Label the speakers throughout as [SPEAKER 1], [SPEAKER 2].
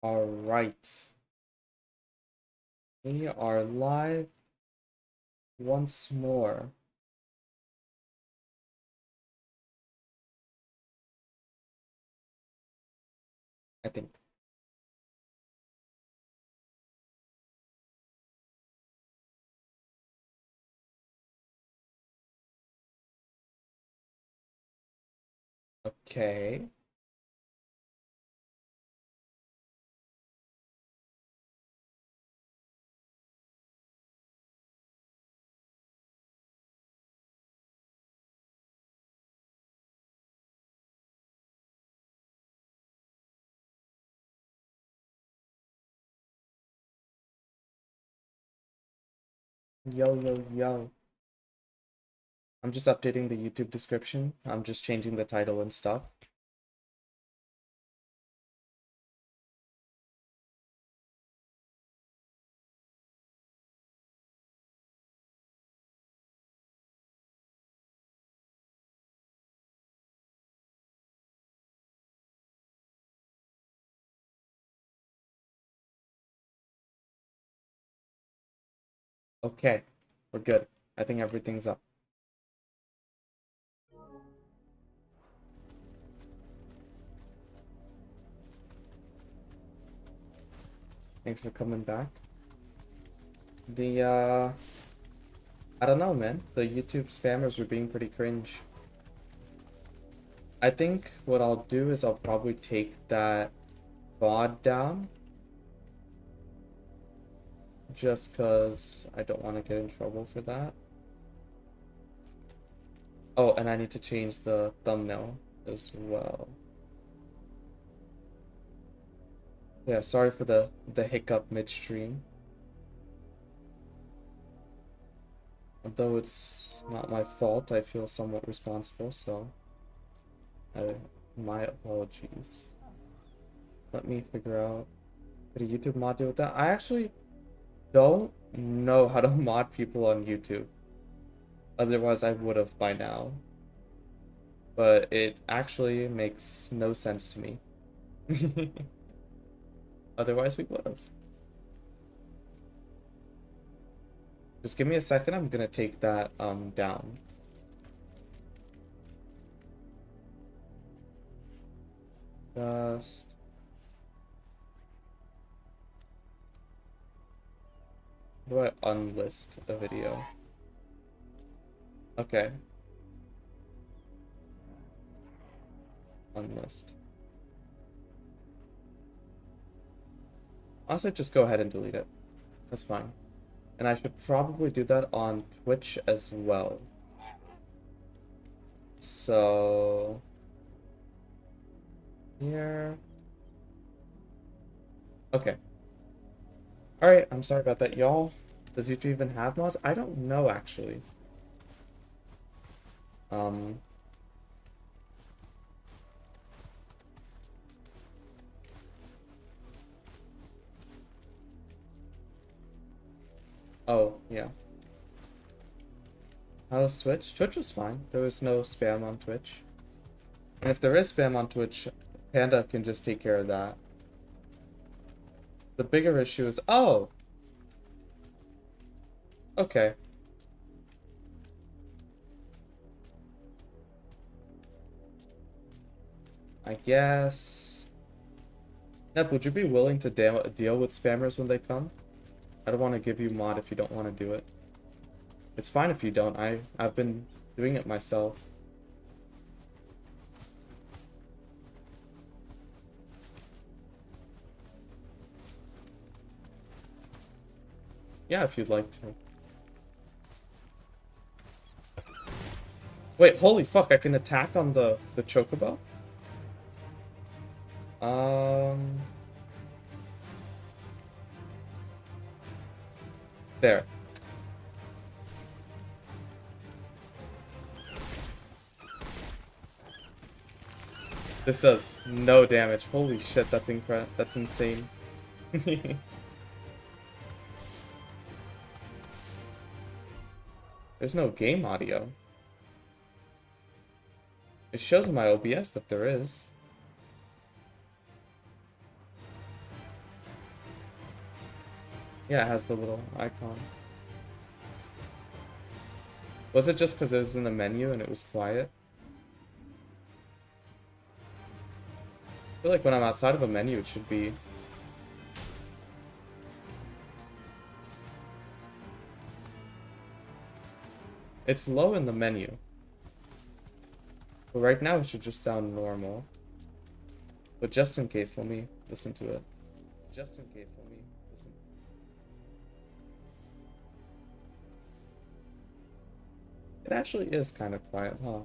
[SPEAKER 1] All right. We are live once more. I think. Okay. Yo, yo, yo. I'm just updating the YouTube description. I'm just changing the title and stuff. Okay. We're good. I think everything's up. Thanks for coming back. I don't know, man. The YouTube spammers were being pretty cringe. I think what I'll do is I'll probably take that VOD down. Just because I don't want to get in trouble for that. Oh, and I need to change the thumbnail as well. Yeah, sorry for the hiccup midstream. Although it's not my fault, I feel somewhat responsible, so my apologies. Let me figure out, could a YouTube mod deal with that? I actually don't know how to mod people on YouTube. Otherwise, I would have by now. But it actually makes no sense to me. Otherwise, we would have. Just give me a second. I'm gonna take that down. Just how do I unlist a video? Okay. Unlist. Honestly, just go ahead and delete it. That's fine. And I should probably do that on Twitch as well. So here. Okay. Alright, I'm sorry about that, y'all. Does YouTube even have mods? I don't know actually. Um Oh, yeah. How was Twitch? Twitch was fine. There was no spam on Twitch. And if there is spam on Twitch, Panda can just take care of that. The bigger issue is, oh, okay. I guess. Nep, would you be willing to deal with spammers when they come? I don't want to give you mod if you don't want to do it. It's fine if you don't. I've been doing it myself. Yeah, if you'd like to. Wait, holy fuck, I can attack on the chocobo? There. This does no damage. Holy shit, that's incredible. That's insane. There's no game audio. It shows in my OBS that there is. Yeah, it has the little icon. Was it just because it was in the menu and it was quiet? I feel like when I'm outside of a menu, it should be. It's low in the menu. But right now, it should just sound normal. But just in case, let me listen to it. Just in case, let me listen. It actually is kind of quiet, huh?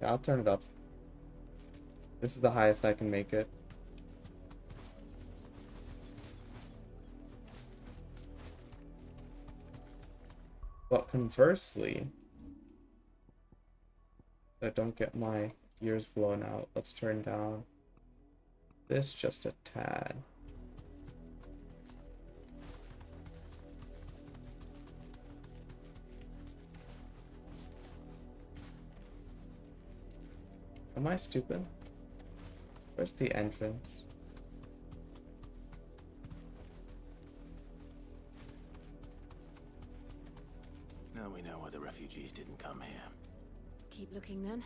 [SPEAKER 1] Yeah, I'll turn it up. This is the highest I can make it. But conversely, I don't get my ears blown out. Let's turn down this just a tad. Am I stupid? Where's the entrance?
[SPEAKER 2] Now we know why the refugees didn't come here.
[SPEAKER 3] Keep looking then.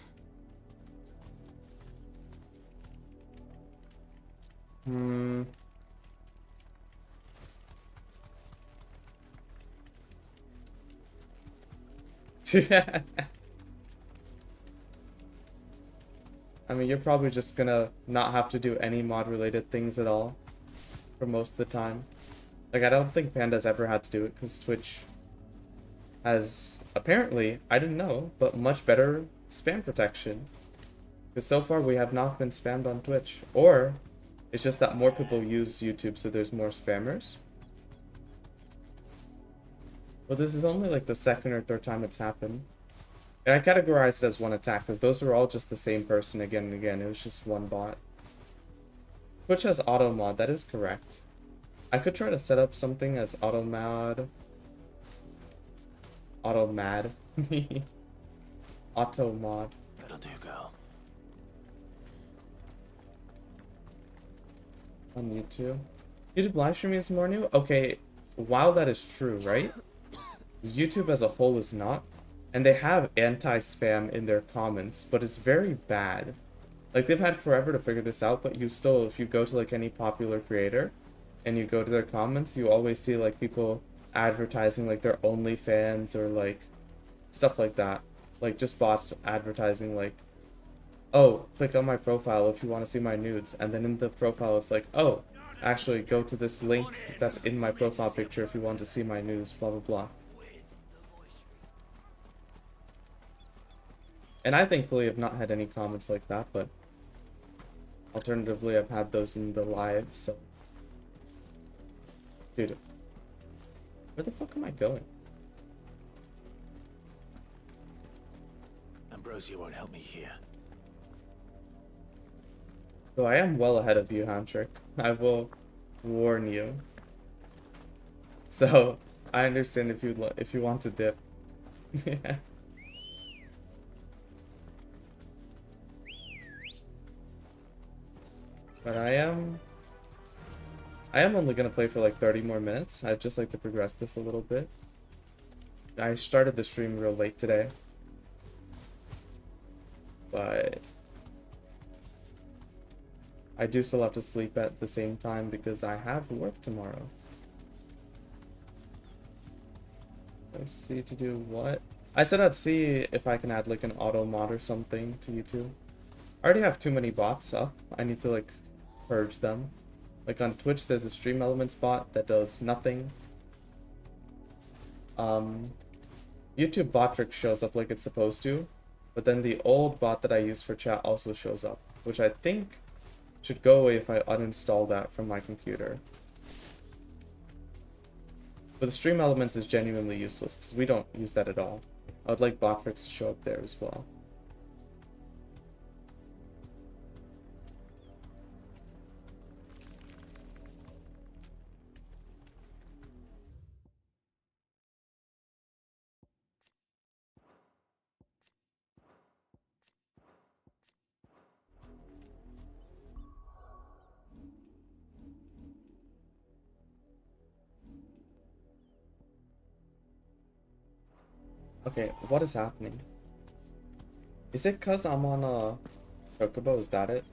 [SPEAKER 1] I mean, you're probably just gonna not have to do any mod related things at all for most of the time. Like, I don't think Panda's ever had to do it because Twitch has apparently, I didn't know, but much better spam protection. Because so far we have not been spammed on Twitch. Or it's just that more people use YouTube, so there's more spammers. But this is only like the second or third time it's happened. And I categorized it as one attack because those were all just the same person again and again. It was just one bot. Twitch has auto mod, that is correct. I could try to set up something as auto mod. Auto mad. Auto mod.
[SPEAKER 2] That'll do, girl.
[SPEAKER 1] On YouTube. YouTube live streaming is more new? Okay, while that is true, right? YouTube as a whole is not. And they have anti-spam in their comments, but it's very bad. Like, they've had forever to figure this out, but you still, if you go to like any popular creator and you go to their comments, you always see like people advertising like their OnlyFans or like stuff like that. Like just bots advertising like, oh, click on my profile if you want to see my nudes. And then in the profile it's like, oh, actually go to this link that's in my profile picture if you want to see my news, blah blah blah. And I thankfully have not had any comments like that, but alternatively I've had those in the live, so. Dude, where the fuck am I going?
[SPEAKER 2] Ambrosia won't help me here.
[SPEAKER 1] So I am well ahead of you, Hamtrick. I will warn you. So I understand if you want to dip. Yeah. But I am only gonna play for like 30 more minutes. I'd just like to progress this a little bit. I started the stream real late today. But I do still have to sleep at the same time because I have work tomorrow. Let's see to do what? I said I'd see if I can add like an auto mod or something to YouTube. I already have too many bots up. I need to like purge them. Like on Twitch, there's a Stream Elements bot that does nothing. YouTube Botrix shows up like it's supposed to, but then the old bot that I use for chat also shows up, which I think should go away if I uninstall that from my computer. But the Stream Elements is genuinely useless because we don't use that at all. I would like Botrix to show up there as well. Okay, what is happening? Is it cause I'm on a chocobo? Is that it?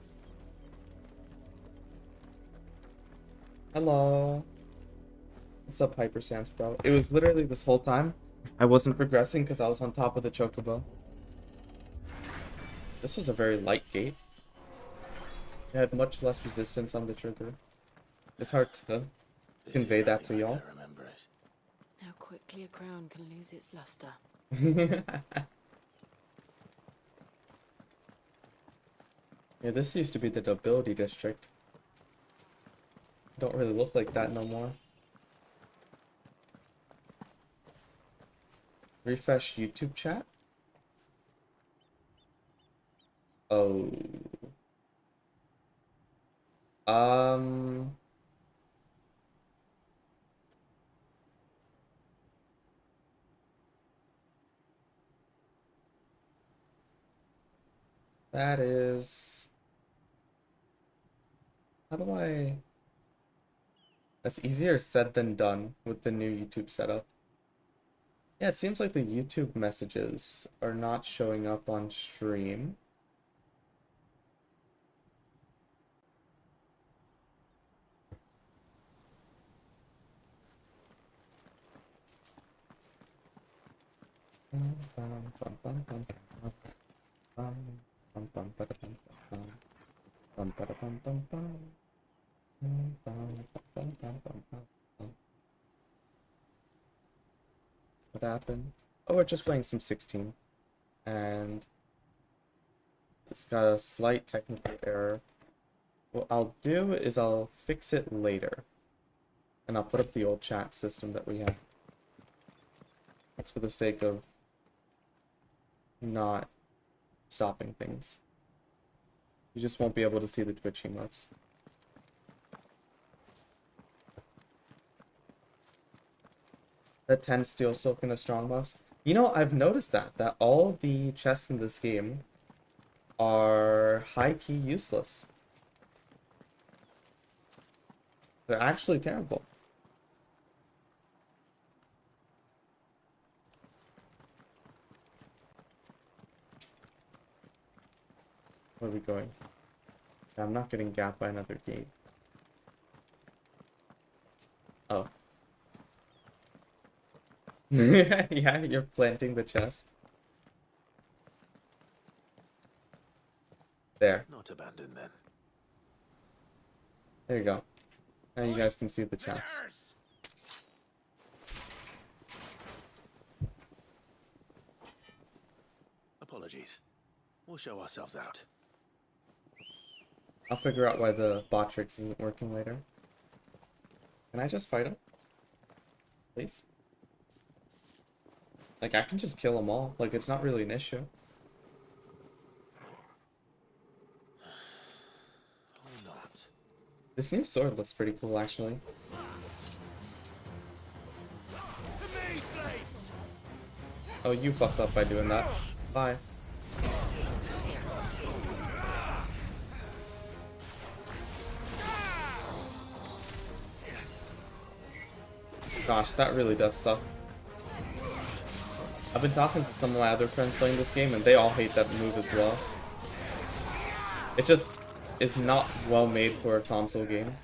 [SPEAKER 1] Hello. What's up, Hyper Sans, bro? It was literally this whole time I wasn't progressing because I was on top of the chocobo. This was a very light gate. It had much less resistance on the trigger. It's hard to
[SPEAKER 2] This
[SPEAKER 1] convey
[SPEAKER 2] is
[SPEAKER 1] that to
[SPEAKER 2] nothing
[SPEAKER 1] y'all.
[SPEAKER 2] like I remember it.
[SPEAKER 3] How quickly a crown can lose its luster.
[SPEAKER 1] Yeah, this used to be the nobility district. Don't really look like that no more. Refresh YouTube chat? Oh. Um. That is... How do I... That's easier said than done with the new YouTube setup. Yeah, it seems like the YouTube messages are not showing up on stream. What happened? Oh, we're just playing some 16. And it's got a slight technical error. What I'll do is I'll fix it later. And I'll put up the old chat system that we have. That's for the sake of not stopping things. You just won't be able to see the Twitch emotes. That 10 steel silk and a strong boss. You know, I've noticed that all the chests in this game are high-key useless. They're actually terrible. Where are we going? I'm not getting gapped by another gate. Oh. Yeah, you're planting the chest. There.
[SPEAKER 2] Not abandoned then.
[SPEAKER 1] There you go. Now you guys can see the chats.
[SPEAKER 2] Visitors! Apologies. We'll show ourselves out.
[SPEAKER 1] I'll figure out why the Botrix isn't working later. Can I just fight him? Please? Like, I can just kill them all. Like, it's not really an issue.
[SPEAKER 2] Or not.
[SPEAKER 1] This new sword looks pretty cool, actually. Oh, you fucked up by doing that. Bye. Gosh, that really does suck. I've been talking to some of my other friends playing this game, and they all hate that move as well. It just is not well made for a console game.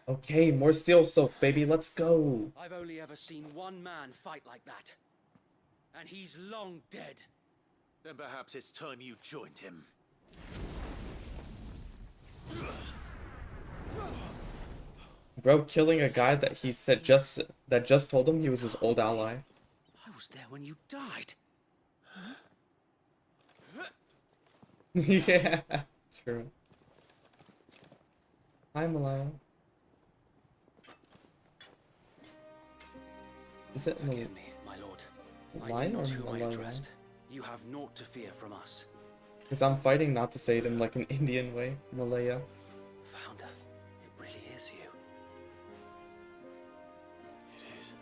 [SPEAKER 1] Okay, more steel silk, baby, let's go.
[SPEAKER 4] I've only ever seen one man fight like that. And he's long dead.
[SPEAKER 2] Then perhaps it's time you joined him.
[SPEAKER 1] Bro killing a guy that he said just told him he was his old ally.
[SPEAKER 4] I was there when you died.
[SPEAKER 1] Yeah, true. Hi, Malaya. Is it
[SPEAKER 4] Forgive me, my lord. I
[SPEAKER 1] Lion
[SPEAKER 4] know
[SPEAKER 1] or
[SPEAKER 4] not whom I
[SPEAKER 1] Malaya?
[SPEAKER 4] addressed. You have naught to fear from us.
[SPEAKER 1] Because I'm fighting not to say it in like an Indian way, Malaya.
[SPEAKER 4] Founder, it really is you.
[SPEAKER 2] It is.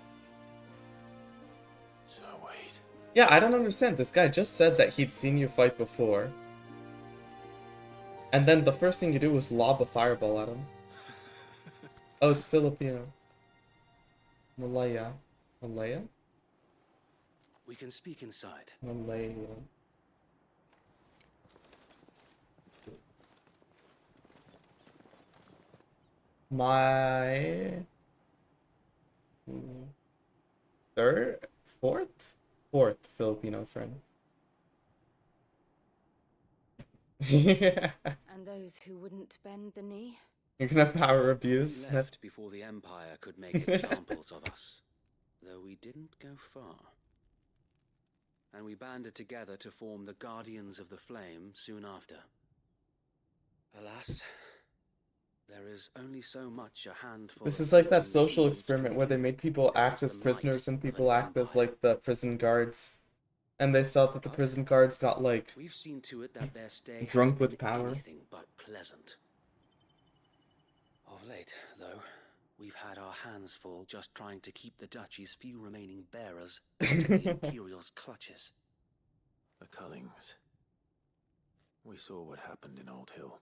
[SPEAKER 2] So wait.
[SPEAKER 1] Yeah, I don't understand. This guy just said that he'd seen you fight before. And then the first thing you do was lob a fireball at him. Oh, it's Filipino. Malaya. Malaya?
[SPEAKER 4] We can speak inside.
[SPEAKER 1] Malaya. My fourth Filipino friend.
[SPEAKER 3] And those who wouldn't bend the knee?
[SPEAKER 1] You're gonna power abuse.
[SPEAKER 4] We left before the Empire could make examples of us, though we didn't go far. And we banded together to form the Guardians of the Flame soon after. Alas, there is only so much a handful.
[SPEAKER 1] This is like that social experiment where they made people act as prisoners and people act as like the prison guards. And they saw that the prison guards got like
[SPEAKER 4] We've seen to it that their stay
[SPEAKER 1] drunk
[SPEAKER 4] has
[SPEAKER 1] with
[SPEAKER 4] been
[SPEAKER 1] power.
[SPEAKER 4] anything but pleasant. Of late, though, we've had our hands full just trying to keep the Duchy's few remaining bearers out of the Imperial's clutches.
[SPEAKER 2] The Cullings. We saw what happened in Old Hill.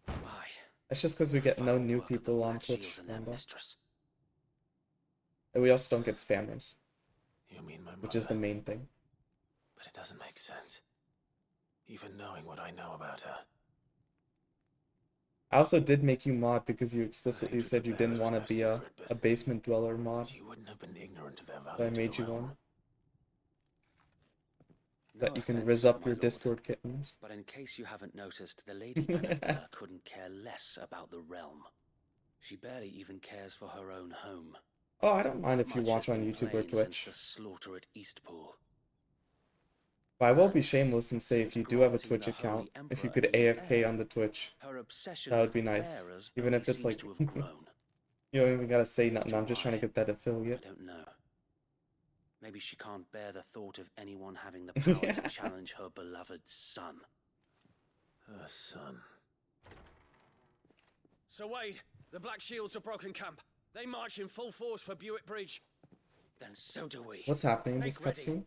[SPEAKER 4] Why?
[SPEAKER 1] That's just because we get no
[SPEAKER 4] Fine
[SPEAKER 1] new
[SPEAKER 4] work of the
[SPEAKER 1] people on
[SPEAKER 4] Black
[SPEAKER 1] Twitch.
[SPEAKER 4] Shields and their
[SPEAKER 1] Remember?
[SPEAKER 4] mistress.
[SPEAKER 1] And we also don't get spammers,
[SPEAKER 2] You mean my mother?
[SPEAKER 1] which is the main thing.
[SPEAKER 2] But it doesn't make sense. Even knowing what I know about her.
[SPEAKER 1] I also did make you mod because you explicitly
[SPEAKER 2] Hatred
[SPEAKER 1] said
[SPEAKER 2] for
[SPEAKER 1] you didn't
[SPEAKER 2] bearers
[SPEAKER 1] want to
[SPEAKER 2] was
[SPEAKER 1] be
[SPEAKER 2] no
[SPEAKER 1] a
[SPEAKER 2] secret, but
[SPEAKER 1] basement dweller mod.
[SPEAKER 2] you wouldn't have been ignorant of their value.
[SPEAKER 1] So I
[SPEAKER 2] to
[SPEAKER 1] made
[SPEAKER 2] the
[SPEAKER 1] you
[SPEAKER 2] realm.
[SPEAKER 1] one.
[SPEAKER 4] No
[SPEAKER 1] That you can
[SPEAKER 4] offense,
[SPEAKER 1] rizz up
[SPEAKER 4] my
[SPEAKER 1] your
[SPEAKER 4] lord,
[SPEAKER 1] Discord kittens.
[SPEAKER 4] But in case you haven't noticed, the Lady Annabella couldn't care less about the realm. She barely even cares for her own home.
[SPEAKER 1] Oh, I don't mind
[SPEAKER 4] That
[SPEAKER 1] if you
[SPEAKER 4] much
[SPEAKER 1] watch
[SPEAKER 4] has
[SPEAKER 1] on
[SPEAKER 4] been
[SPEAKER 1] YouTube or
[SPEAKER 4] plain
[SPEAKER 1] Twitch.
[SPEAKER 4] since the slaughter at Eastpool.
[SPEAKER 1] But I will be shameless and say if
[SPEAKER 4] Since
[SPEAKER 1] you do have a
[SPEAKER 4] granting
[SPEAKER 1] Twitch
[SPEAKER 4] the
[SPEAKER 1] account,
[SPEAKER 4] Holy
[SPEAKER 1] if you
[SPEAKER 4] Emperor
[SPEAKER 1] could
[SPEAKER 4] a new
[SPEAKER 1] AFK
[SPEAKER 4] heir,
[SPEAKER 1] on the Twitch,
[SPEAKER 4] her obsession
[SPEAKER 1] that would
[SPEAKER 4] with
[SPEAKER 1] be nice.
[SPEAKER 4] bearers
[SPEAKER 1] Even
[SPEAKER 4] only
[SPEAKER 1] if it's
[SPEAKER 4] seems
[SPEAKER 1] like,
[SPEAKER 4] to have grown.
[SPEAKER 1] you don't even gotta say
[SPEAKER 4] As
[SPEAKER 1] nothing,
[SPEAKER 4] to
[SPEAKER 1] I'm just trying to
[SPEAKER 4] why,
[SPEAKER 1] get that
[SPEAKER 4] I
[SPEAKER 1] affiliate.
[SPEAKER 4] don't know. Maybe she can't bear the thought of anyone having the power
[SPEAKER 1] Yeah.
[SPEAKER 4] to challenge her beloved son.
[SPEAKER 2] Her son.
[SPEAKER 4] Sir Wade, the Black Shields have broken camp. They march in full force for Buick Bridge. Then so do we.
[SPEAKER 1] What's happening in this
[SPEAKER 4] Make ready.
[SPEAKER 1] cutscene?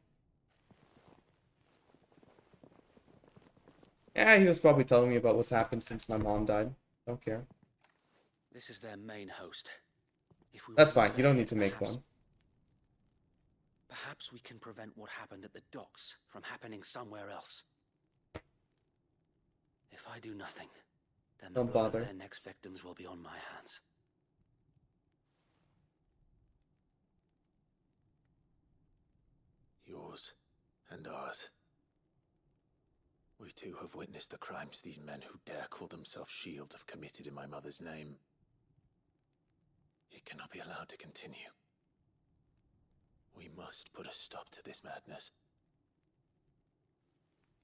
[SPEAKER 1] Yeah, he was probably telling me about what's happened since my mom died. Don't care.
[SPEAKER 4] This is their main host. If we
[SPEAKER 1] That's
[SPEAKER 4] were
[SPEAKER 1] fine, you don't
[SPEAKER 4] there,
[SPEAKER 1] need to make
[SPEAKER 4] perhaps-
[SPEAKER 1] one.
[SPEAKER 4] Perhaps we can prevent what happened at the docks from happening somewhere else. If I do nothing, then the
[SPEAKER 1] Don't
[SPEAKER 4] blood
[SPEAKER 1] bother.
[SPEAKER 4] of their next victims will be on my hands.
[SPEAKER 2] Yours and ours. We too have witnessed the crimes these men who dare call themselves shields have committed in my mother's name. It cannot be allowed to continue. We must put a stop to this madness.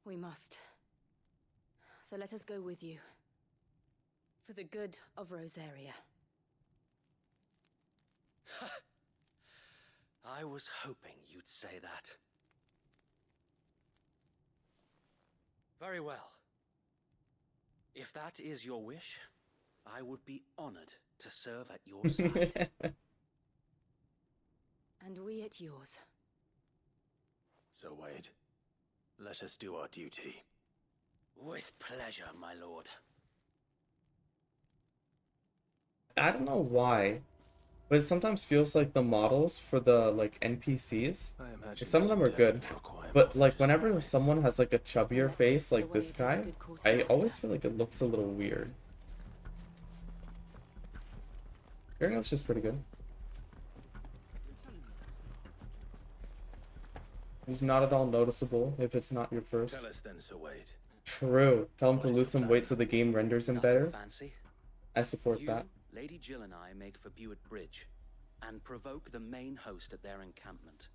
[SPEAKER 3] We must. So let us go with you. For the good of Rosaria.
[SPEAKER 4] I was hoping you'd say that. Very well. If that is your wish, I would be honored to serve at your side.
[SPEAKER 3] And we at yours.
[SPEAKER 2] So, Wade, let us do our duty.
[SPEAKER 4] With pleasure, my lord.
[SPEAKER 1] I don't know why, but it sometimes feels like the models for the like NPCs,
[SPEAKER 2] I imagine
[SPEAKER 1] like, some of them are
[SPEAKER 2] this
[SPEAKER 1] good,
[SPEAKER 2] definitely require
[SPEAKER 1] but
[SPEAKER 2] more
[SPEAKER 1] like
[SPEAKER 2] than just
[SPEAKER 1] whenever
[SPEAKER 2] eyes.
[SPEAKER 1] someone has like a chubbier
[SPEAKER 3] Let's
[SPEAKER 1] face
[SPEAKER 3] the
[SPEAKER 1] like this
[SPEAKER 3] Wade is a
[SPEAKER 1] guy,
[SPEAKER 3] good
[SPEAKER 1] I
[SPEAKER 3] quartermaster.
[SPEAKER 1] always feel like it looks a little weird. Everything else is pretty good. He's not at all noticeable if it's not your first.
[SPEAKER 2] Tell us then, Sir Wade.
[SPEAKER 1] True. Tell him to
[SPEAKER 2] What is
[SPEAKER 1] lose
[SPEAKER 2] your
[SPEAKER 1] some
[SPEAKER 2] plan?
[SPEAKER 1] weight so the game renders him
[SPEAKER 4] Nothing
[SPEAKER 1] better.
[SPEAKER 4] fancy.
[SPEAKER 1] I support
[SPEAKER 4] You,
[SPEAKER 1] that.
[SPEAKER 4] Lady Jill and I make for Buick Bridge and provoke the main host at their encampment.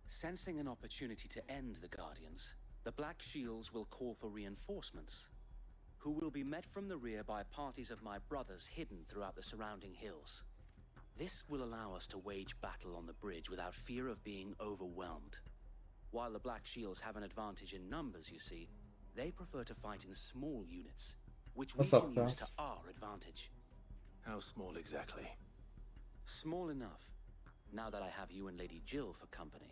[SPEAKER 4] Sensing an opportunity to end the Guardians, the Black Shields will call for reinforcements, who will be met from the rear by parties of my brothers hidden throughout the surrounding hills. This will allow us to wage battle on the bridge without fear of being overwhelmed. While the Black Shields have an advantage in numbers, you see, they prefer to fight in small units, which
[SPEAKER 1] What's
[SPEAKER 4] we
[SPEAKER 1] up,
[SPEAKER 4] can use to
[SPEAKER 1] Klaus?
[SPEAKER 4] our advantage.
[SPEAKER 2] How small exactly?
[SPEAKER 4] Small enough, now that I have you and Lady Jill for company.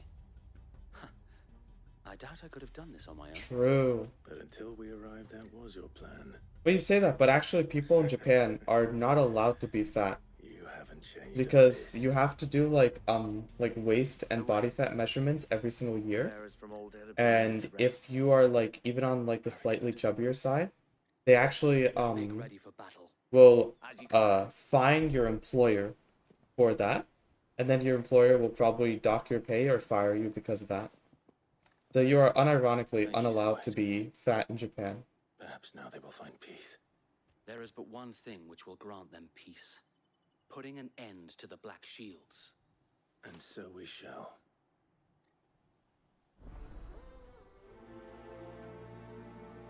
[SPEAKER 4] I doubt I could have done this on my own.
[SPEAKER 1] True.
[SPEAKER 2] But until we arrived, that was your plan.
[SPEAKER 1] Well, you say that, but actually people in Japan are not allowed to be fat
[SPEAKER 2] You haven't changed
[SPEAKER 1] because
[SPEAKER 2] a bit.
[SPEAKER 1] you have to do like waist and body fat measurements every single year.
[SPEAKER 5] Bearers from old Erebor
[SPEAKER 1] And
[SPEAKER 5] to rest.
[SPEAKER 1] if you are like even on like the slightly chubbier side, they actually
[SPEAKER 4] Make ready for battle.
[SPEAKER 1] will fine your employer for that, and then your employer will probably dock your pay or fire you because of that. So you are unironically
[SPEAKER 2] Thank you,
[SPEAKER 1] unallowed to
[SPEAKER 2] Squid.
[SPEAKER 1] be fat in Japan.
[SPEAKER 2] Perhaps now they will find peace.
[SPEAKER 4] There is but one thing which will grant them peace. Putting an end to the Black Shields.
[SPEAKER 2] And so we shall.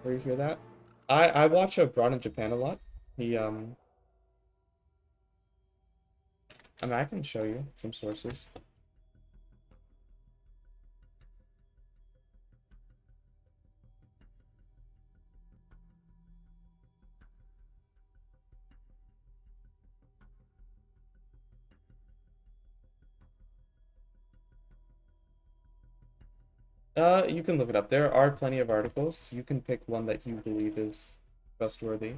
[SPEAKER 1] Where you hear that? I watch Abroad in Japan a lot. He I mean, I can show you some sources. You can look it up. There are plenty of articles. You can pick one that you believe is trustworthy.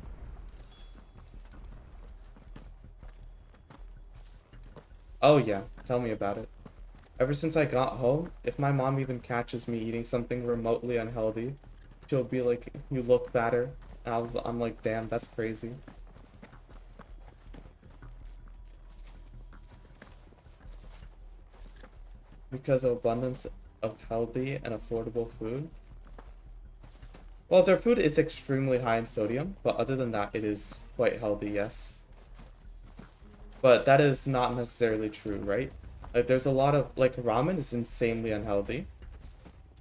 [SPEAKER 1] Oh yeah, tell me about it. Ever since I got home, if my mom even catches me eating something remotely unhealthy, she'll be like, "You look fatter." And I'm like, "Damn, that's crazy." Because of abundance of healthy and affordable food. Well, their food is extremely high in sodium, but other than that, it is quite healthy, yes. But that is not necessarily true, right? Like, there's a lot of, like, ramen is insanely unhealthy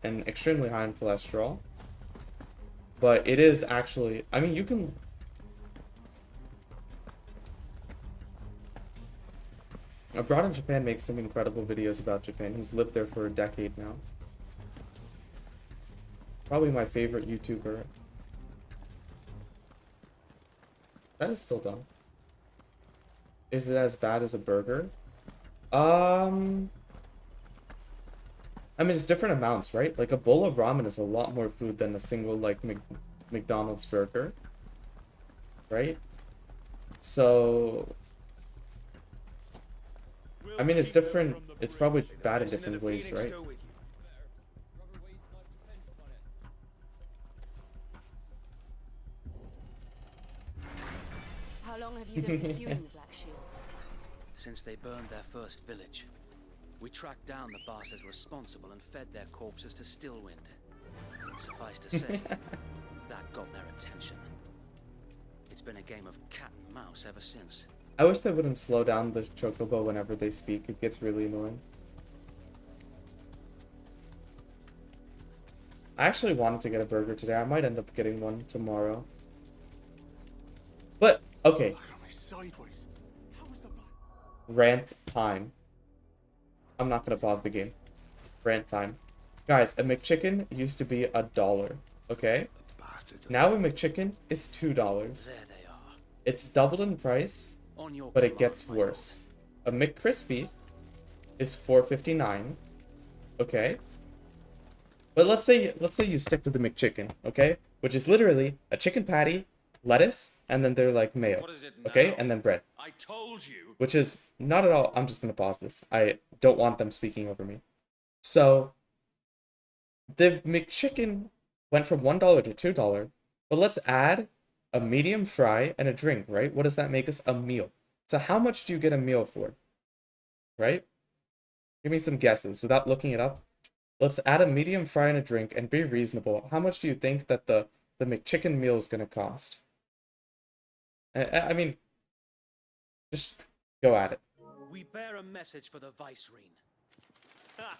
[SPEAKER 1] and extremely high in cholesterol. But it is actually, I mean, you can... Abroad in Japan makes some incredible videos about Japan. He's lived there for a decade now. Probably my favorite YouTuber. That is still done. Is it as bad as a burger? I mean, it's different amounts, right? Like, a bowl of ramen is a lot more food than a single, like, McDonald's burger. Right? So... I mean, it's different. It's probably bad in different ways, right?
[SPEAKER 3] How long have you been pursuing the Black Shields?
[SPEAKER 4] Since they burned their first village, we tracked down the bastards responsible and fed their corpses to Stillwind. Suffice to say, that got their attention. It's been a game of cat and mouse ever since.
[SPEAKER 1] I wish they wouldn't slow down the chocobo whenever they speak. It gets really annoying. I actually wanted to get a burger today. I might end up getting one tomorrow. But, okay. Rant time. I'm not gonna pause the game. Rant time. Guys, a McChicken used to be $1, okay? Now a McChicken is $2.
[SPEAKER 4] There they are.
[SPEAKER 1] It's doubled in price,
[SPEAKER 4] On your
[SPEAKER 1] but it
[SPEAKER 4] command,
[SPEAKER 1] gets
[SPEAKER 4] my
[SPEAKER 1] worse. A McCrispy is $4.59, okay? But let's say you stick to the McChicken, okay? Which is literally a chicken patty, lettuce, and then they're like mayo,
[SPEAKER 6] What is it
[SPEAKER 1] okay?
[SPEAKER 6] now?
[SPEAKER 1] And then bread.
[SPEAKER 6] I told you.
[SPEAKER 1] Which is not at all. I'm just gonna pause this. I don't want them speaking over me. So the McChicken went from $1 to $2, but let's add a medium fry and a drink, right? What does that make us? A meal. So how much do you get a meal for? Right? Give me some guesses without looking it up. Let's add a medium fry and a drink and be reasonable. How much do you think that the McChicken meal is gonna cost? I mean, just go at it.
[SPEAKER 4] We bear a message for the Vicereine. Ha!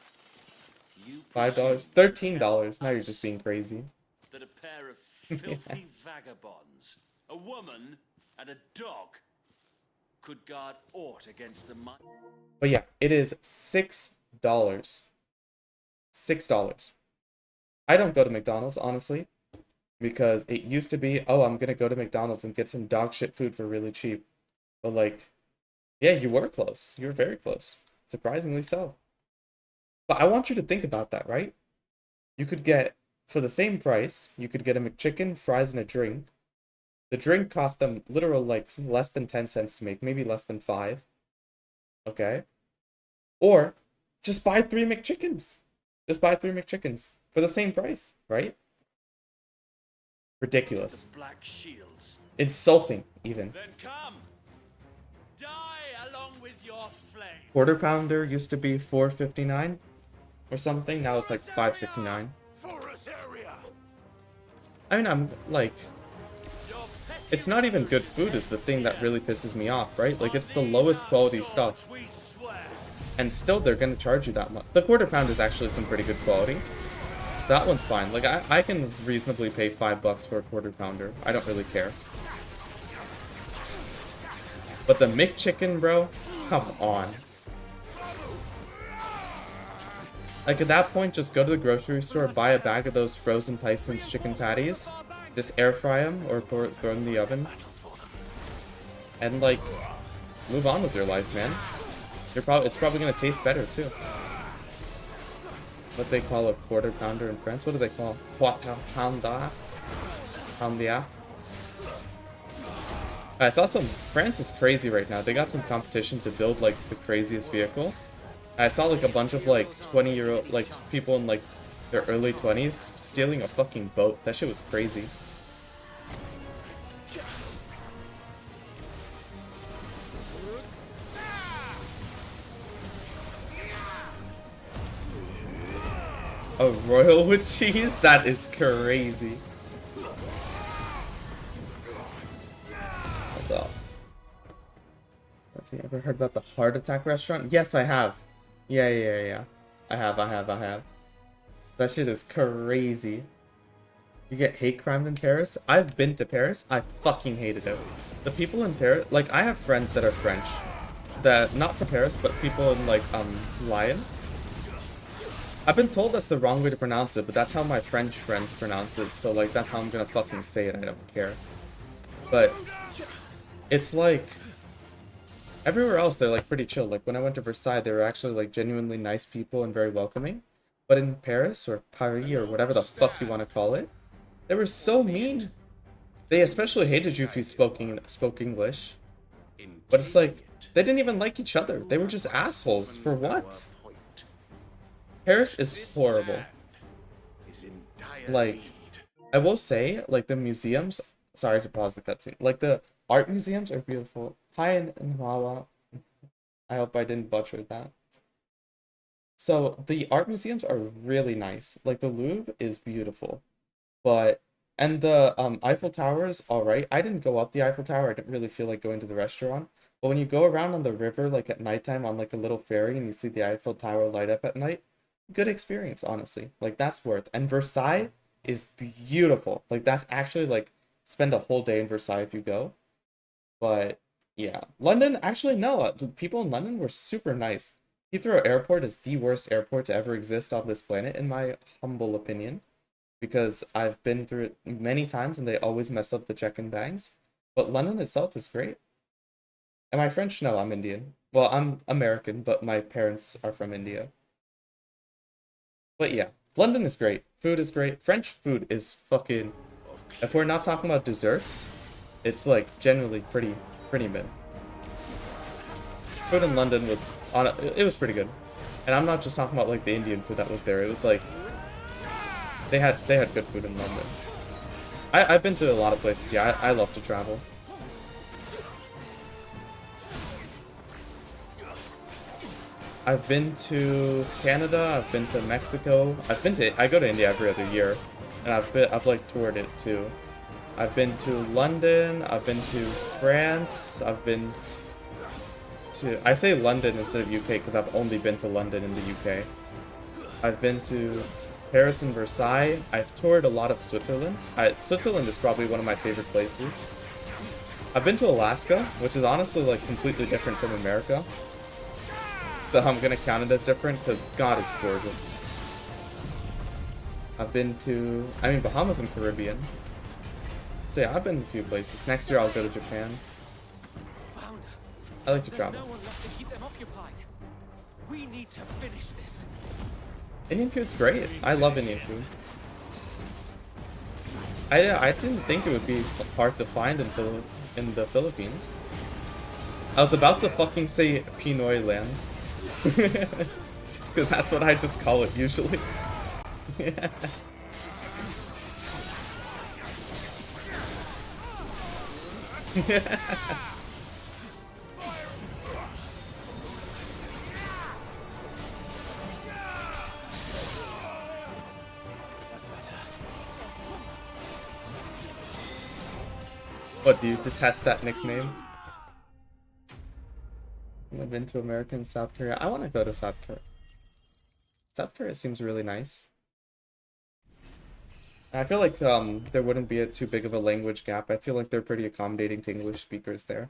[SPEAKER 4] You
[SPEAKER 1] $5, $13. Now you're just being crazy.
[SPEAKER 6] That a pair of filthy vagabonds, a woman and a dog, could guard aught against the might.
[SPEAKER 1] But yeah, it is $6. $6. I don't go to McDonald's, honestly, because it used to be, oh, I'm gonna go to McDonald's and get some dog shit food for really cheap. But like, yeah, you were close. You were very close. Surprisingly so. But I want you to think about that, right? you could get, for the same price, you could get a McChicken, fries, and a drink. The drink cost them literal like less than 10 cents to make, maybe less than 5. Okay? Or just buy 3 McChickens. Just buy 3 McChickens for the same price, right? Ridiculous.
[SPEAKER 6] The Black Shields.
[SPEAKER 1] Insulting, even.
[SPEAKER 6] Then come. Die along with your flame.
[SPEAKER 1] Quarter pounder used to be $4.59 or something. Now it's like $5.69. I mean, I'm like, it's not even good food is the thing that really pisses me off, right? Like, it's the lowest quality stuff. And still, they're gonna charge you that much. The quarter pound is actually some pretty good quality. So that one's fine. Like, I can reasonably pay $5 for a quarter pounder. I don't really care. But the McChicken, bro, come on. Like, at that point, just go to the grocery store, buy a bag of those frozen Tyson's chicken patties, just air fry them or throw them in the oven, and like, move on with your life, man. It's probably gonna taste better too. What they call a quarter pounder in France? What do they call? Quarter pounder? Poundia? I saw some. France is crazy right now. They got some competition to build like the craziest vehicle. I saw like a bunch of like 20-year-old like people in like their early 20s stealing a fucking boat. That shit was crazy. A royal with cheese? That is crazy. Hold up. Let's see, ever heard about the Heart Attack restaurant? Yes, I have. Yeah. I have. That shit is crazy. You get hate crime in Paris? I've been to Paris. I fucking hated it. The people in Paris, like, I have friends that are French. That, not from Paris, but people in, like, Lyon. I've been told that's the wrong way to pronounce it, but that's how my French friends pronounce it, so, like, that's how I'm gonna fucking say it. I don't care. But it's like, everywhere else they're like pretty chill. Like when I went to Versailles, they were actually like genuinely nice people and very welcoming. But in Paris or Paris or whatever the fuck you want to call it, they were so mean. They especially hated you if you spoke English. But it's like, they didn't even like each other. They were just assholes. For what? Paris is horrible. Like, I will say, like the museums, sorry to pause the cutscene, like the art museums are beautiful. Hi and Wawa. I hope I didn't butcher that. So the art museums are really nice. Like the Louvre is beautiful, and the Eiffel Tower is all right. I didn't go up the Eiffel Tower. I didn't really feel like going to the restaurant. But when you go around on the river, like at nighttime on like a little ferry, and you see the Eiffel Tower light up at night, good experience, honestly. Like that's worth. And Versailles is beautiful. Like that's actually like spend a whole day in Versailles if you go. But yeah, London, actually no, the people in London were super nice. Heathrow Airport is the worst airport to ever exist on this planet, in my humble opinion, because I've been through it many times and they always mess up the check-in bags. But London itself is great. Am I French? No, I'm Indian. Well, I'm American, but my parents are from India. But yeah, London is great. Food is great. French food is fucking... If we're not talking about desserts, it's like generally pretty mid. Food in London was it was pretty good, and I'm not just talking about like the Indian food that was there. It was like they had good food in London. I've been to a lot of places. Yeah, I love to travel. I've been to Canada. I've been to Mexico. I go to India every other year, and I've like toured it too. I've been to London. I've been to France. I've been to... I say London instead of UK because I've only been to London in the UK. I've been to Paris and Versailles. I've toured a lot of Switzerland. Switzerland is probably one of my favorite places. I've been to Alaska, which is honestly like completely different from America. So I'm gonna count it as different because God, it's gorgeous. I've been to... I mean, Bahamas and Caribbean. So yeah, I've been to a few places. Next year I'll go to Japan. I like to travel.
[SPEAKER 4] No one left to keep them occupied. We need to finish this.
[SPEAKER 1] Indian food's great. I love Indian food. I didn't think it would be hard to find in the Philippines. I was about to fucking say Pinoy land. Because that's what I just call it usually. Yeah. What, do you detest that nickname? I've been to America and South Korea. I want to go to South Korea. South Korea seems really nice. I feel like there wouldn't be too big of a language gap. I feel like they're pretty accommodating to English speakers there.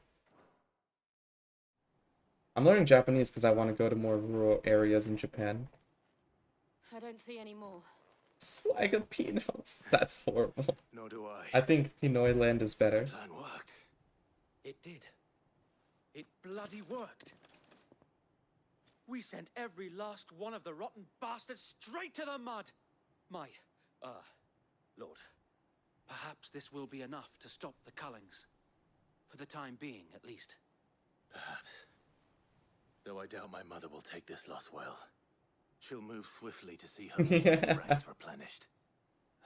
[SPEAKER 1] I'm learning Japanese because I want to go to more rural areas in Japan.
[SPEAKER 3] I don't see any more.
[SPEAKER 1] Swag of Pinos. That's horrible.
[SPEAKER 2] Nor do I.
[SPEAKER 1] I think Pinoy land is better.
[SPEAKER 2] The plan worked.
[SPEAKER 4] It did. It bloody worked. We sent every last one of the rotten bastards straight to the mud. My, Lord, perhaps this will be enough to stop the Cullings. For the time being, at least.
[SPEAKER 2] Perhaps. Though I doubt my mother will take this loss well. She'll move swiftly to see her ranks replenished.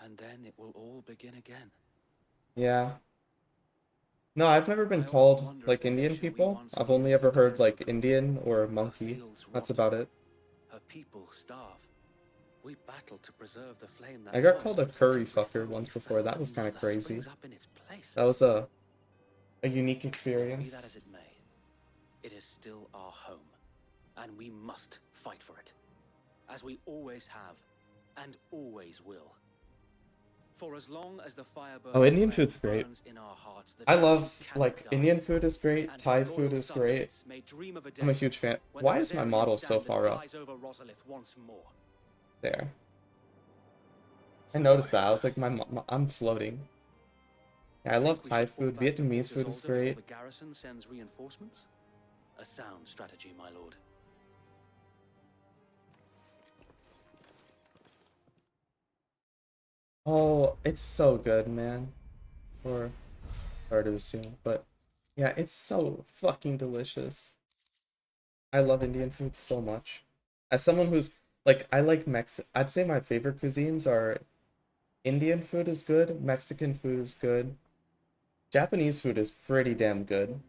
[SPEAKER 4] And then it will all begin again.
[SPEAKER 1] Yeah. No, I've never been called, like, Indian people. I've only ever heard, like, Indian or monkey. That's about it.
[SPEAKER 4] Her people starve. We battle to preserve the flame that
[SPEAKER 1] I got called a curry fucker once before. That was kind of crazy. That was a unique
[SPEAKER 4] Be
[SPEAKER 1] experience.
[SPEAKER 4] that as it may, it is still our home, and we must fight for it, as we always have, and always will. For as long as the fire burns,
[SPEAKER 1] Oh, Indian food's great.
[SPEAKER 4] in our hearts, the
[SPEAKER 1] I
[SPEAKER 4] dragon
[SPEAKER 1] love,
[SPEAKER 4] cannot
[SPEAKER 1] like,
[SPEAKER 4] die.
[SPEAKER 1] Indian food is great,
[SPEAKER 4] And
[SPEAKER 1] Thai
[SPEAKER 4] the
[SPEAKER 1] food
[SPEAKER 4] loyal
[SPEAKER 1] is great.
[SPEAKER 4] subjects may dream of a
[SPEAKER 1] I'm a
[SPEAKER 4] day
[SPEAKER 1] huge fan.
[SPEAKER 4] when
[SPEAKER 1] Why
[SPEAKER 4] the
[SPEAKER 1] is my
[SPEAKER 4] Rosarian
[SPEAKER 1] model so
[SPEAKER 4] standard
[SPEAKER 1] far up?
[SPEAKER 4] flies over Rosalith once more.
[SPEAKER 1] There. I noticed that. I was like, I'm floating. Yeah, I love
[SPEAKER 4] Think we
[SPEAKER 1] Thai
[SPEAKER 4] should fall
[SPEAKER 1] food.
[SPEAKER 4] back to
[SPEAKER 1] Vietnamese food is
[SPEAKER 4] Port Isolde
[SPEAKER 1] great.
[SPEAKER 4] before the garrison sends reinforcements? A sound strategy, my lord.
[SPEAKER 1] Oh, it's so good, man. Or hard to assume, but yeah, it's so fucking delicious. I love Indian food so much. As someone who's like, I like I'd say my favorite cuisines are Indian food is good, Mexican food is good, Japanese food is pretty damn good.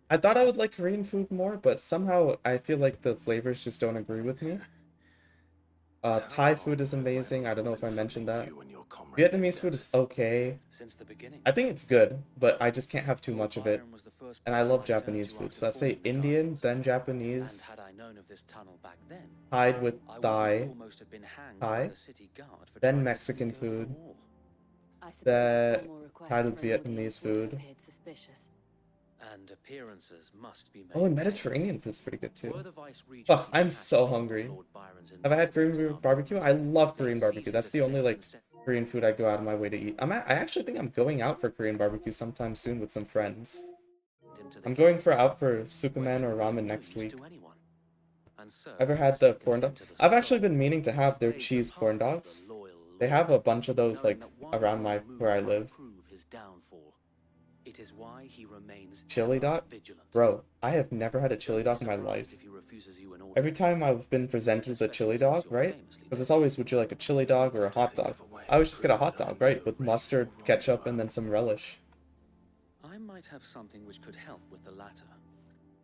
[SPEAKER 1] I thought I would like Korean food more, but somehow I feel like the flavors just don't agree with me. Thai food is amazing. I don't know if I mentioned that. Vietnamese food is okay.
[SPEAKER 4] Since the beginning.
[SPEAKER 1] I think it's good, but I just can't have too much of it.
[SPEAKER 4] Byron was the first
[SPEAKER 1] And I
[SPEAKER 4] person
[SPEAKER 1] love
[SPEAKER 4] I turned
[SPEAKER 1] Japanese
[SPEAKER 4] to
[SPEAKER 1] food,
[SPEAKER 4] after
[SPEAKER 1] so I'd say
[SPEAKER 4] forming the
[SPEAKER 1] Indian,
[SPEAKER 4] Guardians.
[SPEAKER 1] then
[SPEAKER 4] And
[SPEAKER 1] Japanese,
[SPEAKER 4] had I known of this tunnel back then,
[SPEAKER 1] tied with
[SPEAKER 4] I would
[SPEAKER 1] Thai,
[SPEAKER 4] almost have been hanged
[SPEAKER 1] Thai,
[SPEAKER 4] by the city guard for
[SPEAKER 1] then
[SPEAKER 4] trying to
[SPEAKER 1] Mexican
[SPEAKER 4] sneak over the
[SPEAKER 1] food,
[SPEAKER 4] wall.
[SPEAKER 3] I suppose a
[SPEAKER 1] that
[SPEAKER 3] formal request
[SPEAKER 1] tied with
[SPEAKER 3] for an audience
[SPEAKER 1] Vietnamese
[SPEAKER 3] would have
[SPEAKER 1] food.
[SPEAKER 3] appeared suspicious.
[SPEAKER 4] And appearances must be made.
[SPEAKER 1] Oh, and Mediterranean food's pretty good
[SPEAKER 4] Were
[SPEAKER 1] too.
[SPEAKER 4] the Vice-Regency
[SPEAKER 1] Fuck, I'm
[SPEAKER 4] detached
[SPEAKER 1] so
[SPEAKER 4] from
[SPEAKER 1] hungry.
[SPEAKER 4] Lord Byron's
[SPEAKER 1] Have I had
[SPEAKER 4] involvement
[SPEAKER 1] Korean
[SPEAKER 4] in
[SPEAKER 1] barbecue? I love Korean
[SPEAKER 4] Made
[SPEAKER 1] barbecue.
[SPEAKER 4] Caesar's
[SPEAKER 1] That's the only, like,
[SPEAKER 4] estates and
[SPEAKER 1] Korean food I go out of my way to eat. I actually think I'm going out for Korean barbecue sometime soon with some friends.
[SPEAKER 4] sent him to the
[SPEAKER 1] I'm going
[SPEAKER 4] galleys,
[SPEAKER 1] out for
[SPEAKER 4] where
[SPEAKER 1] Superman
[SPEAKER 4] he
[SPEAKER 1] or
[SPEAKER 4] would
[SPEAKER 1] ramen
[SPEAKER 4] be
[SPEAKER 1] next
[SPEAKER 4] used
[SPEAKER 1] week.
[SPEAKER 4] to anyone, and served
[SPEAKER 1] Ever had
[SPEAKER 4] as
[SPEAKER 1] the
[SPEAKER 4] seconds
[SPEAKER 1] corn dog?
[SPEAKER 4] into the
[SPEAKER 1] I've actually
[SPEAKER 4] soul.
[SPEAKER 1] been meaning to have their
[SPEAKER 4] Played the
[SPEAKER 1] cheese corn
[SPEAKER 4] part of the
[SPEAKER 1] dogs.
[SPEAKER 4] loyal
[SPEAKER 1] They
[SPEAKER 4] lord,
[SPEAKER 1] have a bunch of those,
[SPEAKER 4] knowing
[SPEAKER 1] like,
[SPEAKER 4] that one
[SPEAKER 1] around
[SPEAKER 4] wrong
[SPEAKER 1] where I
[SPEAKER 4] move
[SPEAKER 1] live.
[SPEAKER 4] might prove his downfall. It is why he remains
[SPEAKER 1] Chili
[SPEAKER 4] ever
[SPEAKER 1] dog?
[SPEAKER 4] vigilant.
[SPEAKER 1] Bro, I have never had a chili dog in my life.
[SPEAKER 4] Surprised if he refuses you an order.
[SPEAKER 1] Every time I've been presented with a chili dog, right? Because it's always, would you like a chili dog or a hot dog? I always just get a hot dog, right? With mustard, ketchup, and then some relish.
[SPEAKER 4] I might have something which could help with the latter.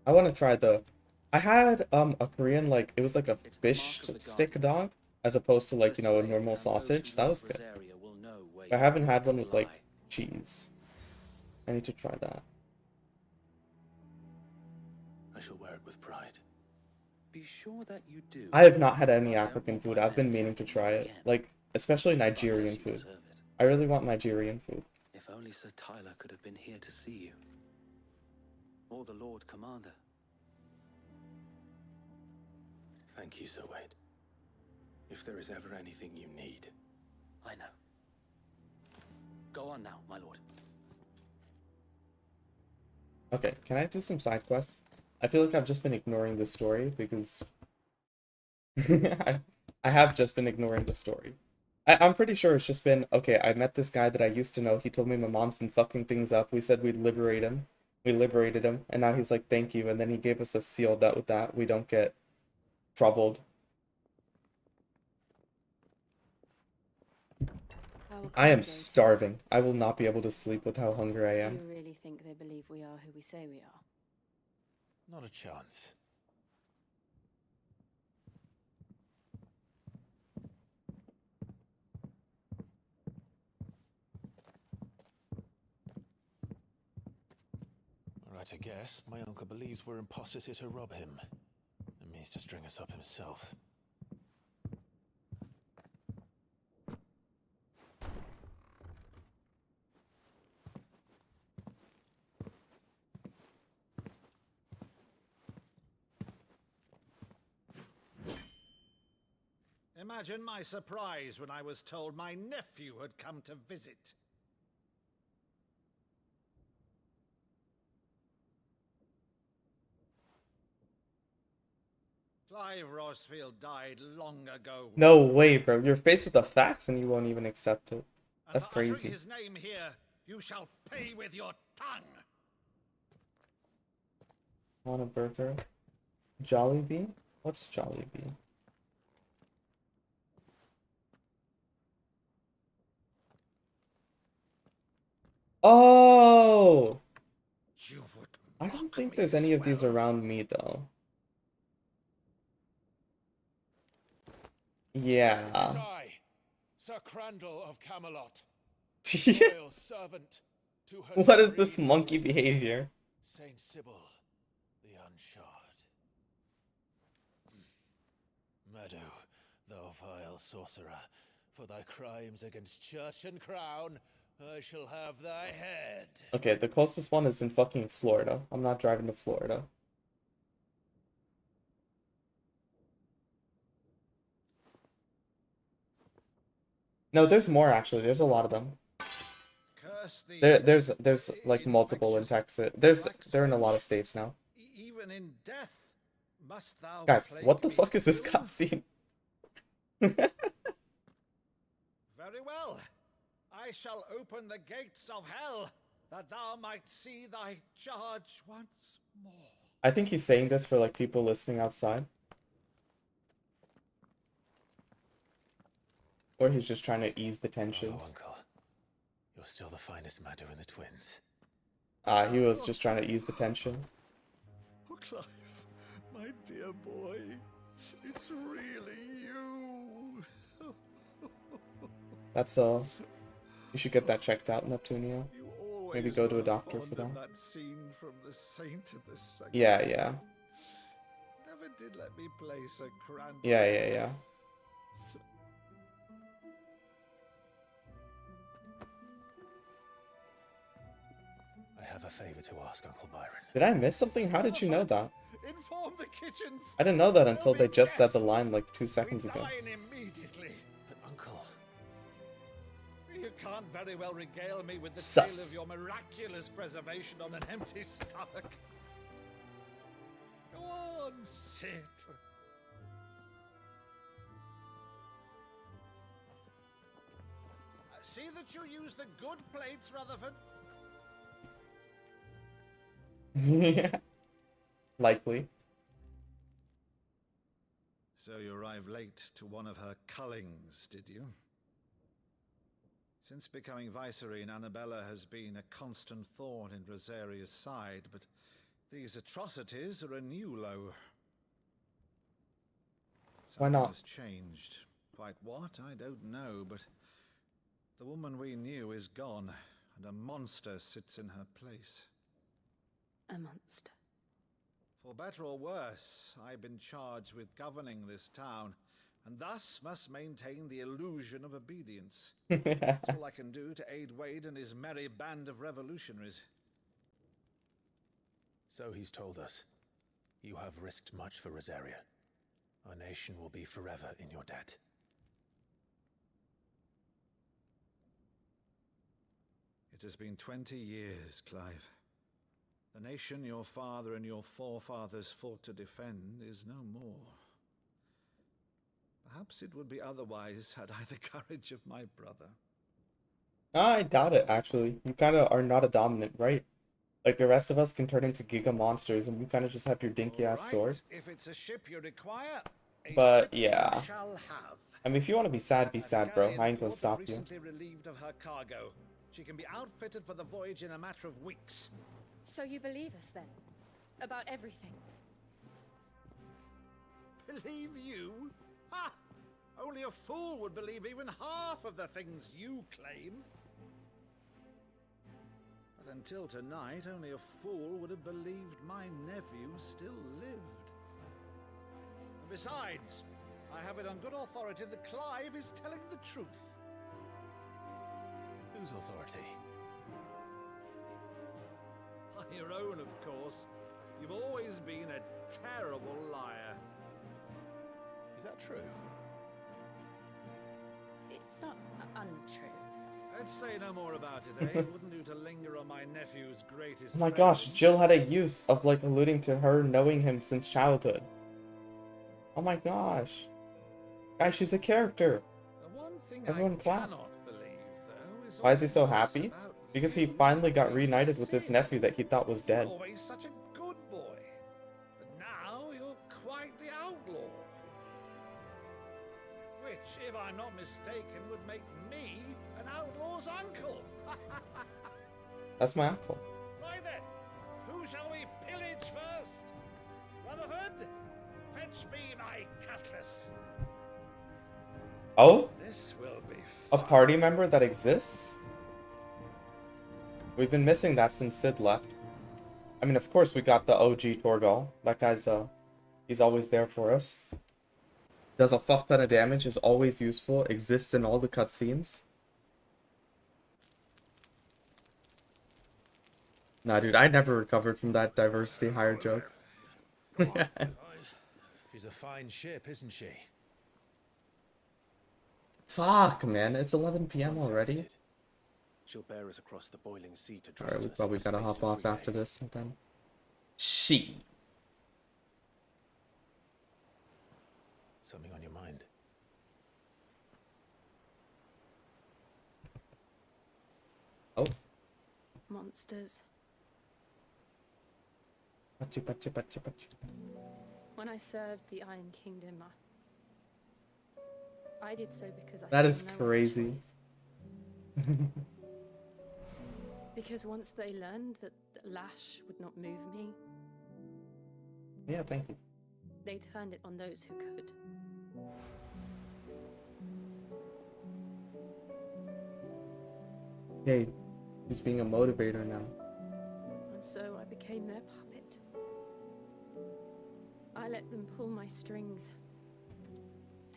[SPEAKER 1] I want to try the... I had a Korean, like, it was like a
[SPEAKER 4] It's the
[SPEAKER 1] fish
[SPEAKER 4] mark of the
[SPEAKER 1] stick
[SPEAKER 4] Guardians.
[SPEAKER 1] dog, as opposed to, like, you know, a
[SPEAKER 4] This way,
[SPEAKER 1] normal
[SPEAKER 4] and those
[SPEAKER 1] sausage.
[SPEAKER 4] who
[SPEAKER 1] That
[SPEAKER 4] know
[SPEAKER 1] was good.
[SPEAKER 4] Rosaria will know where
[SPEAKER 1] I
[SPEAKER 4] your
[SPEAKER 1] haven't had one
[SPEAKER 4] battles
[SPEAKER 1] with, like,
[SPEAKER 4] lie.
[SPEAKER 1] cheese. I need to try that.
[SPEAKER 2] I shall wear it with pride.
[SPEAKER 4] Be sure that you do.
[SPEAKER 1] I have not had any
[SPEAKER 4] I don't
[SPEAKER 1] African
[SPEAKER 4] want
[SPEAKER 1] food.
[SPEAKER 4] my
[SPEAKER 1] I've been
[SPEAKER 4] men
[SPEAKER 1] meaning to
[SPEAKER 4] tempting
[SPEAKER 1] try
[SPEAKER 4] you
[SPEAKER 1] it.
[SPEAKER 4] again,
[SPEAKER 1] Like, especially
[SPEAKER 4] unless
[SPEAKER 1] Nigerian
[SPEAKER 4] you
[SPEAKER 1] food.
[SPEAKER 4] deserve it.
[SPEAKER 1] I really want Nigerian food.
[SPEAKER 4] If only Sir Tyler could have been here to see you. Or the Lord Commander.
[SPEAKER 2] Thank you, Sir Wade. If there is ever anything you need.
[SPEAKER 4] I know. Go on now, my lord.
[SPEAKER 1] Okay, can I do some side quests? I feel like I've just been ignoring this story because I have just been ignoring the story. I'm pretty sure it's just been, okay, I met this guy that I used to know. He told me my mom's been fucking things up. We said we'd liberate him. We liberated him. And now he's like, thank you. And then he gave us a seal that with that we don't get troubled. I am starving. I will not be able to sleep with how hungry I am.
[SPEAKER 3] Do you really think they believe we are who we say we are?
[SPEAKER 2] Not a chance. Right, I guess. My uncle believes we're imposters here to rob him. And means to string us up himself.
[SPEAKER 5] Imagine my surprise when I was told my nephew had come to visit. Clive Rosfield died long ago.
[SPEAKER 1] No way, bro. You're faced with the facts and you won't even accept it. That's
[SPEAKER 5] and for uttering
[SPEAKER 1] crazy.
[SPEAKER 5] his name here, you shall pay with your tongue.
[SPEAKER 1] Want a burger? Jollibee? What's Jollibee? Oh!
[SPEAKER 5] You would
[SPEAKER 1] I don't
[SPEAKER 5] mock
[SPEAKER 1] think
[SPEAKER 5] me
[SPEAKER 1] there's
[SPEAKER 5] as
[SPEAKER 1] any of these
[SPEAKER 5] well.
[SPEAKER 1] around me, though.
[SPEAKER 2] It
[SPEAKER 1] Yeah.
[SPEAKER 2] is I, Sir Crandall of Camelot, loyal servant to her
[SPEAKER 1] What is this
[SPEAKER 2] serene
[SPEAKER 1] monkey
[SPEAKER 2] highness,
[SPEAKER 1] behavior?
[SPEAKER 2] Saint Sybil, the Unshod. Meadow, thou vile sorcerer, for thy crimes against church and crown, I shall have thy head.
[SPEAKER 1] Okay, the closest one is in fucking Florida. I'm not driving to Florida. No, there's more actually. There's a lot of them.
[SPEAKER 5] Curse thee,
[SPEAKER 1] There's like multiple in Texas. They're in a lot of states now.
[SPEAKER 5] even in death must thou
[SPEAKER 1] Guys,
[SPEAKER 5] plague
[SPEAKER 1] what the
[SPEAKER 5] me
[SPEAKER 1] fuck is this
[SPEAKER 5] still?
[SPEAKER 1] cutscene?
[SPEAKER 5] Very well. I shall open the gates of hell, that thou might see thy charge once more.
[SPEAKER 1] I think he's saying this for like people listening outside. Or he's just trying to ease the
[SPEAKER 2] Bravo,
[SPEAKER 1] tensions.
[SPEAKER 2] uncle. You're still the finest Meadow in the twins.
[SPEAKER 1] He was just trying to ease the tension.
[SPEAKER 5] Oh, Clive, my dear boy, it's really you.
[SPEAKER 1] That's you should get that checked out, Neptunia.
[SPEAKER 5] You always
[SPEAKER 1] Maybe go to a
[SPEAKER 5] were
[SPEAKER 1] doctor
[SPEAKER 5] fond
[SPEAKER 1] for
[SPEAKER 5] of
[SPEAKER 1] that.
[SPEAKER 5] that scene from The Saint and the Second.
[SPEAKER 1] Yeah, yeah.
[SPEAKER 5] Never did let me play Sir Crandall.
[SPEAKER 1] Yeah.
[SPEAKER 2] I have a favor to ask, Uncle Byron.
[SPEAKER 1] Did I miss something? How did you know that?
[SPEAKER 5] Inform the kitchens.
[SPEAKER 1] I didn't know that until
[SPEAKER 5] There'll
[SPEAKER 1] they
[SPEAKER 5] be
[SPEAKER 1] just said the
[SPEAKER 5] guests.
[SPEAKER 1] line like 2 seconds
[SPEAKER 5] We
[SPEAKER 1] ago.
[SPEAKER 5] dine immediately.
[SPEAKER 2] But uncle...
[SPEAKER 5] You can't very well regale me with the
[SPEAKER 1] Sus.
[SPEAKER 5] tale of your miraculous preservation on an empty stomach. Go on, sit. See that you use the good plates, Rutherford.
[SPEAKER 1] Yeah. Likely.
[SPEAKER 5] So you arrived late to one of her cullings, did you? Since becoming Vicereine, Annabella has been a constant thorn in Rosaria's side, but these atrocities are a new low.
[SPEAKER 1] Why not?
[SPEAKER 5] Something has changed. Quite what, I don't know, but the woman we knew is gone, and a monster sits in her place.
[SPEAKER 3] A monster.
[SPEAKER 5] For better or worse, I've been charged with governing this town, and thus must maintain the illusion of obedience. That's all I can do to aid Wade and his merry band of revolutionaries.
[SPEAKER 2] So he's told us. You have risked much for Rosaria. Our nation will be forever in your debt.
[SPEAKER 5] It has been 20 years, Clive. The nation your father and your forefathers fought to defend is no more. Perhaps it would be otherwise had I the courage of my brother.
[SPEAKER 1] I doubt it, actually. You kind of are not a dominant, right? Like the rest of us can turn into giga monsters, and you kind of just have your dinky ass sword.
[SPEAKER 5] If it's a ship you require, a
[SPEAKER 1] But
[SPEAKER 5] ship
[SPEAKER 1] yeah,
[SPEAKER 5] you shall have.
[SPEAKER 1] I mean, if you want to be sad, bro. I ain't gonna
[SPEAKER 5] Port
[SPEAKER 1] stop you.
[SPEAKER 5] recently relieved of her cargo. She can be outfitted for the voyage in a matter of weeks.
[SPEAKER 3] So you believe us then? About everything?
[SPEAKER 5] Believe you? Ha! Only a fool would believe even half of the things you claim. But until tonight, only a fool would have believed my nephew still lived. And besides, I have it on good authority that Clive is telling the truth.
[SPEAKER 2] Whose authority?
[SPEAKER 5] By your own, of course. You've always been a terrible liar.
[SPEAKER 2] Is that true?
[SPEAKER 3] It's not untrue.
[SPEAKER 5] Let's say no more about it, eh? It wouldn't do to linger on my nephew's greatest
[SPEAKER 1] Oh my
[SPEAKER 5] friend.
[SPEAKER 1] gosh, Jill had a use of like alluding to her knowing him since childhood. Oh my gosh. Guys, she's a character.
[SPEAKER 5] The one thing
[SPEAKER 1] Everyone
[SPEAKER 5] I
[SPEAKER 1] clap.
[SPEAKER 5] cannot believe, though, is
[SPEAKER 1] Why is he
[SPEAKER 5] all
[SPEAKER 1] so
[SPEAKER 5] this
[SPEAKER 1] happy?
[SPEAKER 5] about
[SPEAKER 1] Because he
[SPEAKER 5] you
[SPEAKER 1] finally got
[SPEAKER 5] being
[SPEAKER 1] reunited with his
[SPEAKER 5] sick.
[SPEAKER 1] nephew that he thought was
[SPEAKER 5] You were
[SPEAKER 1] dead.
[SPEAKER 5] always such a good boy. But now you're quite the outlaw. Which, if I'm not mistaken, would make me an outlaw's uncle.
[SPEAKER 1] That's my uncle.
[SPEAKER 5] Right then, who shall we pillage first? Rutherford, fetch me my cutlass.
[SPEAKER 1] Oh?
[SPEAKER 5] This will be
[SPEAKER 1] A
[SPEAKER 5] fun.
[SPEAKER 1] party member that exists? We've been missing that since Sid left. I mean, of course we got the OG Torgal. That guy's, he's always there for us. Does a fuck ton of damage, is always useful, exists in all the cutscenes. Nah, dude, I never recovered from that diversity hire joke.
[SPEAKER 2] She's a fine ship, isn't she?
[SPEAKER 1] Fuck, man, it's 11 p.m.
[SPEAKER 2] Once
[SPEAKER 1] already.
[SPEAKER 2] outfitted, she'll bear us across the boiling sea to
[SPEAKER 1] Alright, we
[SPEAKER 2] Dresden
[SPEAKER 1] probably
[SPEAKER 2] in the
[SPEAKER 1] gotta
[SPEAKER 2] space
[SPEAKER 1] hop
[SPEAKER 2] of
[SPEAKER 1] off
[SPEAKER 2] 3
[SPEAKER 1] after
[SPEAKER 2] days.
[SPEAKER 1] this sometime. She.
[SPEAKER 2] Something on your mind?
[SPEAKER 1] Oh.
[SPEAKER 3] Monsters.
[SPEAKER 1] Pachi, pachi, pachi, pachi.
[SPEAKER 3] When I served the Iron Kingdom, I did so because I
[SPEAKER 1] That
[SPEAKER 3] saw
[SPEAKER 1] is
[SPEAKER 3] no other
[SPEAKER 1] crazy.
[SPEAKER 3] choice. Because once they learned that Lash would not move me,
[SPEAKER 1] Yeah, thank you.
[SPEAKER 3] they turned it on those who could.
[SPEAKER 1] Hey, he's being a motivator now.
[SPEAKER 3] And so I became their puppet. I let them pull my strings,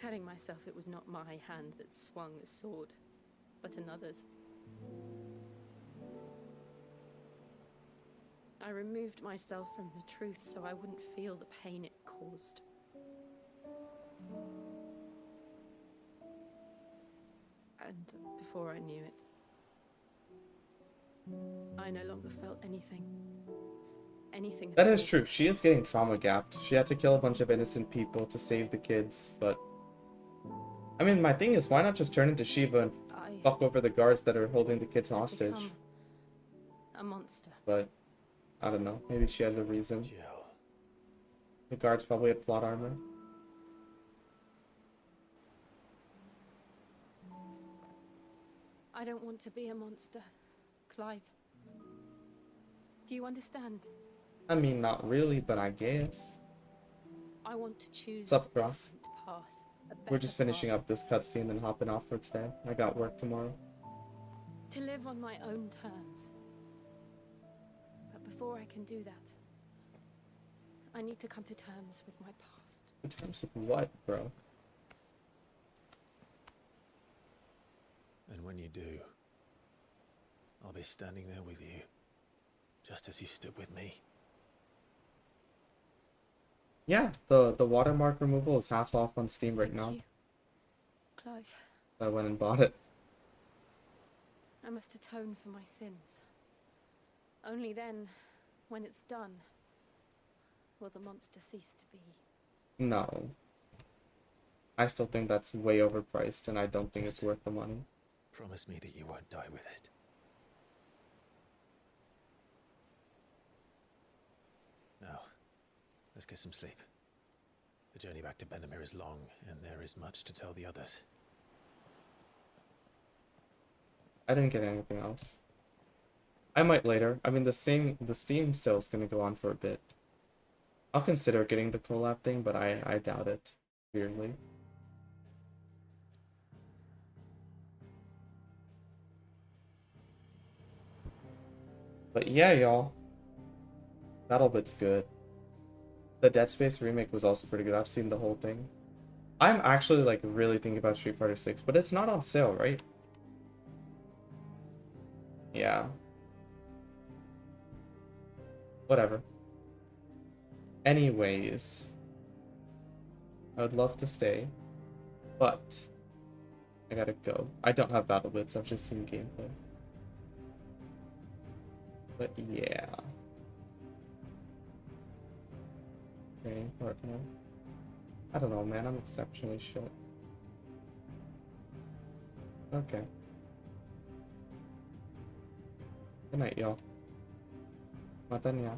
[SPEAKER 3] telling myself it was not my hand that swung the sword, but another's. I removed myself from the truth so I wouldn't feel the pain it caused. And before I knew it, I no longer felt anything. Anything.
[SPEAKER 1] That
[SPEAKER 3] at
[SPEAKER 1] is
[SPEAKER 3] all.
[SPEAKER 1] true. She is getting trauma gapped. She had to kill a bunch of innocent people to save the kids, but... I mean, my thing is, why not just turn into Shiva and
[SPEAKER 3] I
[SPEAKER 1] fuck over the guards that are holding the kids
[SPEAKER 3] had
[SPEAKER 1] hostage?
[SPEAKER 3] become a monster.
[SPEAKER 1] But, I don't know. Maybe she has a reason.
[SPEAKER 2] Jill.
[SPEAKER 1] The guards probably had plot armor.
[SPEAKER 3] I don't want to be a monster, Clive. Do you understand?
[SPEAKER 1] I mean, not really, but I guess.
[SPEAKER 3] I want to choose
[SPEAKER 1] What's up,
[SPEAKER 3] a
[SPEAKER 1] Cross?
[SPEAKER 3] different path, a
[SPEAKER 1] We're just
[SPEAKER 3] better
[SPEAKER 1] finishing
[SPEAKER 3] path.
[SPEAKER 1] up this cutscene and hopping off for today. I got work tomorrow.
[SPEAKER 3] To live on my own terms. But before I can do that, I need to come to terms with my past.
[SPEAKER 1] In terms of what, bro?
[SPEAKER 2] And when you do, I'll be standing there with you, just as you stood with me.
[SPEAKER 1] Yeah, the watermark removal is half off on Steam right
[SPEAKER 3] Thank
[SPEAKER 1] now.
[SPEAKER 3] you, Clive.
[SPEAKER 1] I went and bought it.
[SPEAKER 3] I must atone for my sins. Only then, when it's done, will the monster cease to be.
[SPEAKER 1] No. I still think that's way overpriced, and I don't think it's worth the money.
[SPEAKER 2] Promise me that you won't die with it. Now, let's get some sleep. The journey back to Benamir is long, and there is much to tell the others.
[SPEAKER 1] I didn't get anything else. I might later. I mean, the Steam sale is gonna go on for a bit. I'll consider getting the collab thing, but I doubt it, weirdly. But yeah, y'all. BattleBit's good. The Dead Space remake was also pretty good. I've seen the whole thing. I'm actually like really thinking about Street Fighter 6, but it's not on sale, right? Yeah. Whatever. Anyways, I would love to stay, but I gotta go. I don't have BattleBits, I've just seen gameplay. But yeah. Training partner. I don't know, man. I'm exceptionally shit. Okay. Good night, y'all. Matanya.